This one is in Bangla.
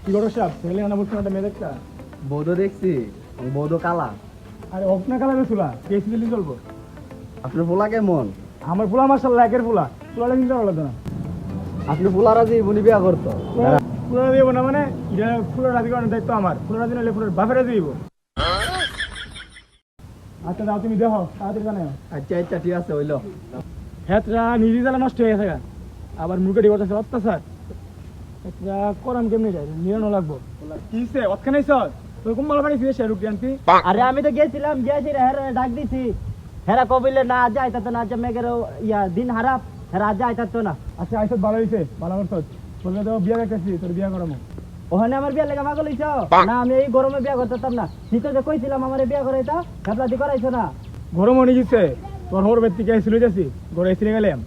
কি করো সাহেব ছেলে আনা বলছেন একটা মেয়ে দেখতা বৌদ্ধ দেখছি বৌদ্ধ কালা। আরে অপনা কালারে চুলা কেসি দিলি চলবো আপনার পোলা কেমন? আমার ফুলা মার্শাল্লাহ একের ফুলা ফুলাটা চিন্তা করলো না আপনি পোলা রাজি বুনি বিয়া করতো? ফুলা দিব না মানে এটা ফুলের রাজি করানোর দায়িত্ব আমার ফুলের রাজি নাহলে ফুলের বাপের রাজি দিব আচ্ছা দাও তুমি দেখো তাড়াতাড়ি জানাও আচ্ছা আচ্ছা ঠিক আছে হইলো। হেতরা নিজে জ্বালা নষ্ট হয়ে গেছে গা। আবার মুখে ডিভোর্স আছে অত্যাচার হেতরা করাম কেমনি যায় নিরানো লাগবো কিসে অতখানে সর তোর কোন মাল বাড়ি ফিরে রুটি আনতি আরে আমি তো গেছিলাম গিয়েছি হেরা ডাক দিছি হেরা কবিলে না যায় তা তো না মেঘের ইয়া দিন হারাপ হেরা যায় তা তো না। আচ্ছা আইসত ভালো হইছে ভালো করছত বলবে তো বিয়া দেখতেছি তোর বিয়া করামো ওখানে আমার বিয়া লেগে পাগল হইছ না আমি এই গরমে বিয়া করতাম না শীতে যে কইছিলাম আমার বিয়া করাইতা খাপলাতি করাইছো না গরম অনেক গেছে তোর হোর ব্যক্তি কে ছিল যাচ্ছি ঘরে এসে গেলাম